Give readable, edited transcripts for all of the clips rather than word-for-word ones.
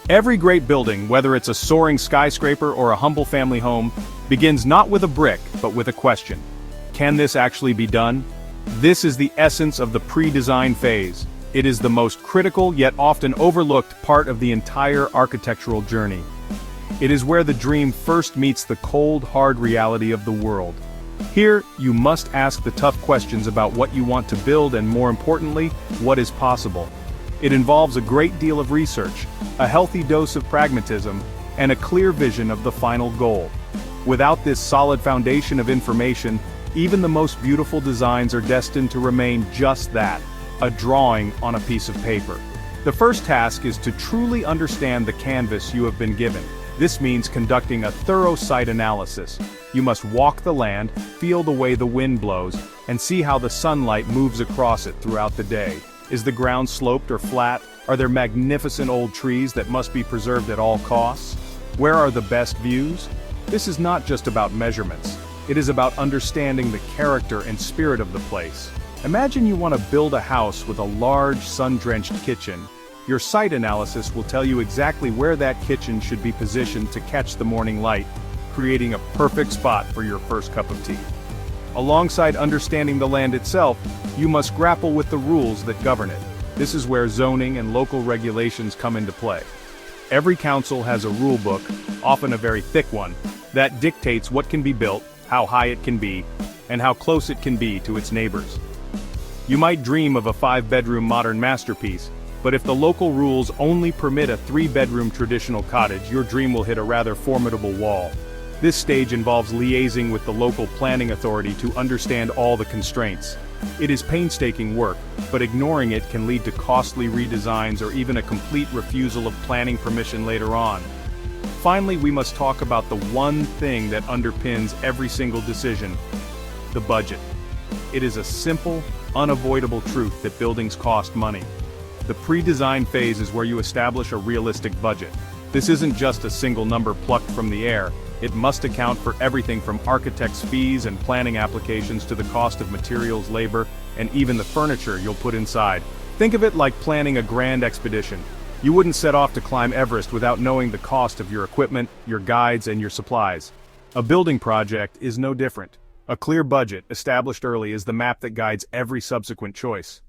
Every great building, whether it's a soaring skyscraper or a humble family home, begins not with a brick, but with a question. Can this actually be done? This is the essence of the pre-design phase. It is the most critical yet often overlooked part of the entire architectural journey. It is where the dream first meets the cold, hard reality of the world. Here, you must ask the tough questions about what you want to build and, more importantly, what is possible. It involves a great deal of research, a healthy dose of pragmatism, and a clear vision of the final goal. Without this solid foundation of information, even the most beautiful designs are destined to remain just that, a drawing on a piece of paper. The first task is to truly understand the canvas you have been given. This means conducting a thorough site analysis. You must walk the land, feel the way the wind blows, and see how the sunlight moves across it throughout the day. Is the ground sloped or flat? Are there magnificent old trees that must be preserved at all costs? Where are the best views? This is not just about measurements. It is about understanding the character and spirit of the place. Imagine you want to build a house with a large, sun-drenched kitchen. Your site analysis will tell you exactly where that kitchen should be positioned to catch the morning light, creating a perfect spot for your first cup of tea. Alongside understanding the land itself, you must grapple with the rules that govern it. This is where zoning and local regulations come into play. Every council has a rule book, often a very thick one, that dictates what can be built, how high it can be, and how close it can be to its neighbors. You might dream of a 5-bedroom modern masterpiece, but if the local rules only permit a 3-bedroom traditional cottage, your dream will hit a rather formidable wall. This stage involves liaising with the local planning authority to understand all the constraints. It is painstaking work, but ignoring it can lead to costly redesigns or even a complete refusal of planning permission later on. Finally, we must talk about the one thing that underpins every single decision: the budget. It is a simple, unavoidable truth that buildings cost money. The pre-design phase is where you establish a realistic budget. This isn't just a single number plucked from the air. It must account for everything from architects' fees and planning applications to the cost of materials, labor, and even the furniture you'll put inside. Think of it like planning a grand expedition. You wouldn't set off to climb Everest without knowing the cost of your equipment, your guides, and your supplies. A building project is no different. A clear budget, established early, is the map that guides every subsequent choice.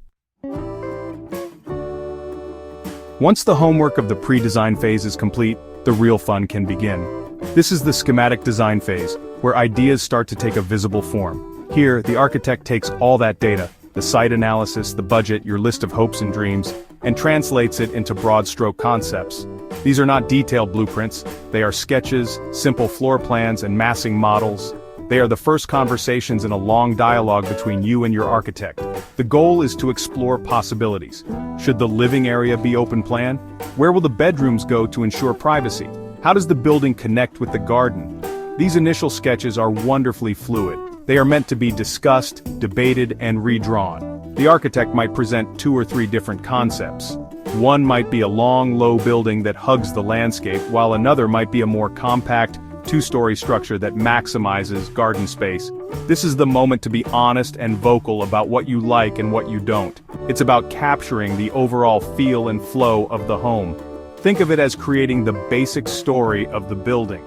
Once the homework of the pre-design phase is complete, the real fun can begin. This is the schematic design phase, where ideas start to take a visible form. Here, the architect takes all that data, the site analysis, the budget, your list of hopes and dreams, and translates it into broad-stroke concepts. These are not detailed blueprints, they are sketches, simple floor plans, and massing models. They are the first conversations in a long dialogue between you and your architect. The goal is to explore possibilities. Should the living area be open plan? Where will the bedrooms go to ensure privacy? How does the building connect with the garden? These initial sketches are wonderfully fluid. They are meant to be discussed, debated, and redrawn. The architect might present 2 or 3 different concepts. One might be a long, low building that hugs the landscape, while another might be a more compact, 2-story structure that maximizes garden space. This is the moment to be honest and vocal about what you like and what you don't. It's about capturing the overall feel and flow of the home. Think of it as creating the basic story of the building.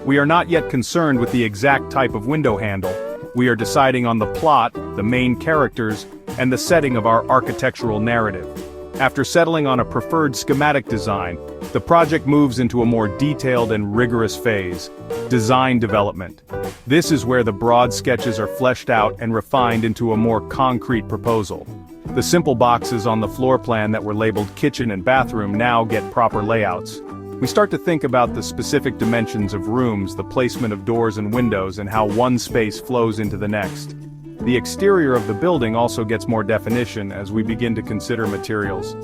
We are not yet concerned with the exact type of window handle. We are deciding on the plot, the main characters, and the setting of our architectural narrative. After settling on a preferred schematic design, the project moves into a more detailed and rigorous phase: design development. This is where the broad sketches are fleshed out and refined into a more concrete proposal. The simple boxes on the floor plan that were labeled kitchen and bathroom now get proper layouts. We start to think about the specific dimensions of rooms, the placement of doors and windows, and how one space flows into the next. The exterior of the building also gets more definition as we begin to consider materials.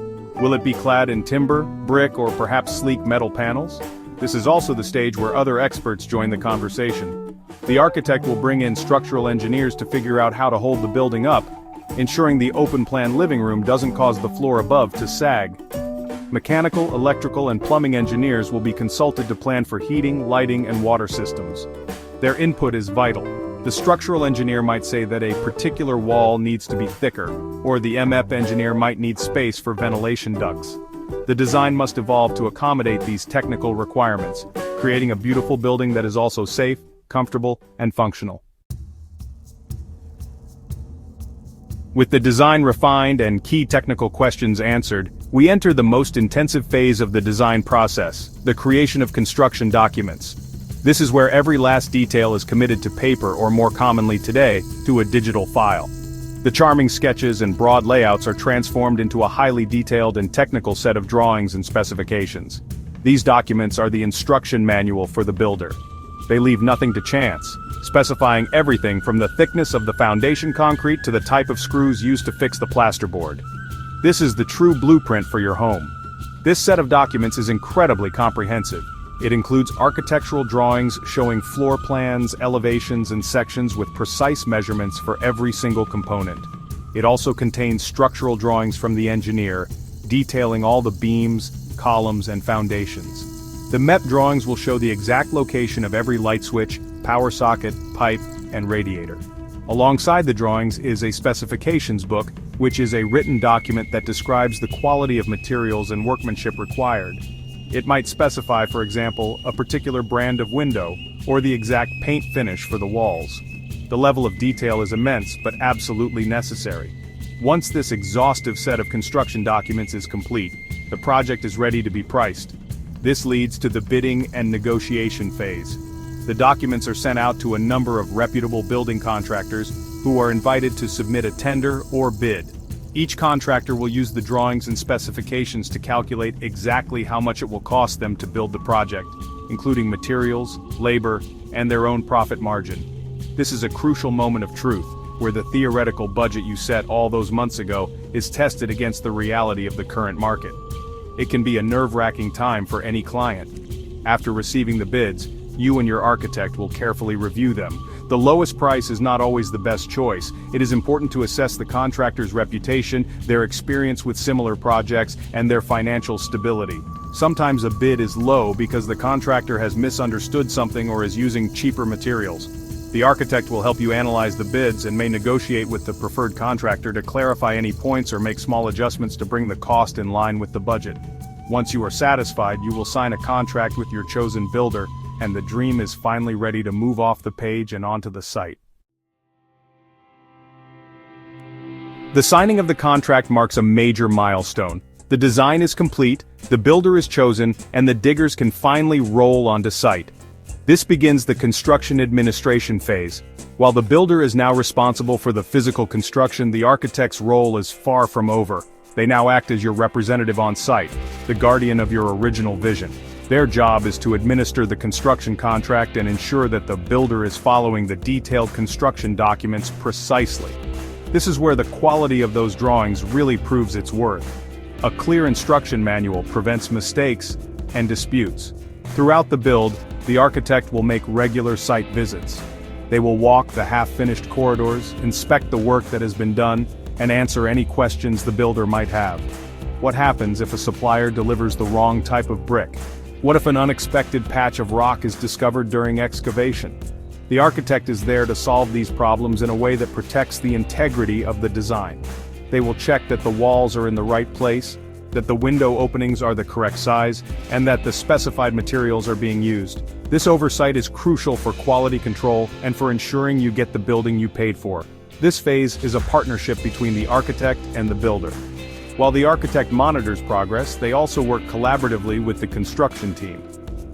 Will it be clad in timber, brick, or perhaps sleek metal panels? This is also the stage where other experts join the conversation. The architect will bring in structural engineers to figure out how to hold the building up, ensuring the open-plan living room doesn't cause the floor above to sag. Mechanical, electrical, and plumbing engineers will be consulted to plan for heating, lighting, and water systems. Their input is vital. The structural engineer might say that a particular wall needs to be thicker, or the MEP engineer might need space for ventilation ducts. The design must evolve to accommodate these technical requirements, creating a beautiful building that is also safe, comfortable, and functional. With the design refined and key technical questions answered, we enter the most intensive phase of the design process, the creation of construction documents. This is where every last detail is committed to paper, or more commonly today, to a digital file. The charming sketches and broad layouts are transformed into a highly detailed and technical set of drawings and specifications. These documents are the instruction manual for the builder. They leave nothing to chance, specifying everything from the thickness of the foundation concrete to the type of screws used to fix the plasterboard. This is the true blueprint for your home. This set of documents is incredibly comprehensive. It includes architectural drawings showing floor plans, elevations, and sections with precise measurements for every single component. It also contains structural drawings from the engineer, detailing all the beams, columns, and foundations. The MEP drawings will show the exact location of every light switch, power socket, pipe, and radiator. Alongside the drawings is a specifications book, which is a written document that describes the quality of materials and workmanship required. It might specify, for example, a particular brand of window, or the exact paint finish for the walls. The level of detail is immense, but absolutely necessary. Once this exhaustive set of construction documents is complete, the project is ready to be priced. This leads to the bidding and negotiation phase. The documents are sent out to a number of reputable building contractors, who are invited to submit a tender or bid. Each contractor will use the drawings and specifications to calculate exactly how much it will cost them to build the project, including materials, labor, and their own profit margin. This is a crucial moment of truth, where the theoretical budget you set all those months ago is tested against the reality of the current market. It can be a nerve-wracking time for any client. After receiving the bids, you and your architect will carefully review them. The lowest price is not always the best choice. It is important to assess the contractor's reputation, their experience with similar projects, and their financial stability. Sometimes a bid is low because the contractor has misunderstood something or is using cheaper materials. The architect will help you analyze the bids and may negotiate with the preferred contractor to clarify any points or make small adjustments to bring the cost in line with the budget. Once you are satisfied, you will sign a contract with your chosen builder, and the dream is finally ready to move off the page and onto the site. The signing of the contract marks a major milestone. The design is complete, the builder is chosen, and the diggers can finally roll onto site. This begins the construction administration phase. While the builder is now responsible for the physical construction, the architect's role is far from over. They now act as your representative on site, the guardian of your original vision. Their job is to administer the construction contract and ensure that the builder is following the detailed construction documents precisely. This is where the quality of those drawings really proves its worth. A clear instruction manual prevents mistakes and disputes. Throughout the build, the architect will make regular site visits. They will walk the half-finished corridors, inspect the work that has been done, and answer any questions the builder might have. What happens if a supplier delivers the wrong type of brick? What if an unexpected patch of rock is discovered during excavation? The architect is there to solve these problems in a way that protects the integrity of the design. They will check that the walls are in the right place, that the window openings are the correct size, and that the specified materials are being used. This oversight is crucial for quality control and for ensuring you get the building you paid for. This phase is a partnership between the architect and the builder. While the architect monitors progress, they also work collaboratively with the construction team.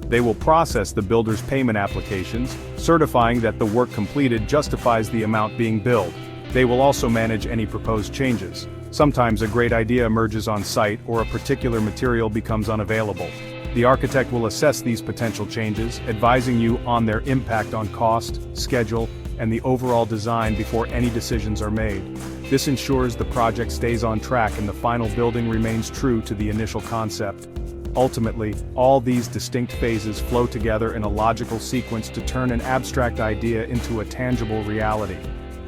They will process the builder's payment applications, certifying that the work completed justifies the amount being billed. They will also manage any proposed changes. Sometimes a great idea emerges on site or a particular material becomes unavailable. The architect will assess these potential changes, advising you on their impact on cost, schedule, and the overall design before any decisions are made. This ensures the project stays on track and the final building remains true to the initial concept. Ultimately, all these distinct phases flow together in a logical sequence to turn an abstract idea into a tangible reality.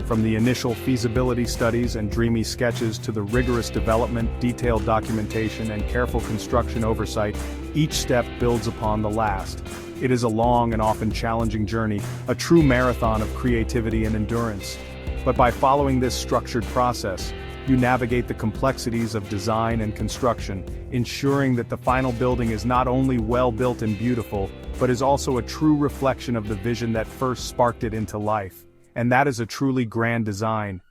From the initial feasibility studies and dreamy sketches to the rigorous development, detailed documentation, and careful construction oversight, each step builds upon the last. It is a long and often challenging journey, a true marathon of creativity and endurance. But by following this structured process, you navigate the complexities of design and construction, ensuring that the final building is not only well built and beautiful, but is also a true reflection of the vision that first sparked it into life. And that is a truly grand design.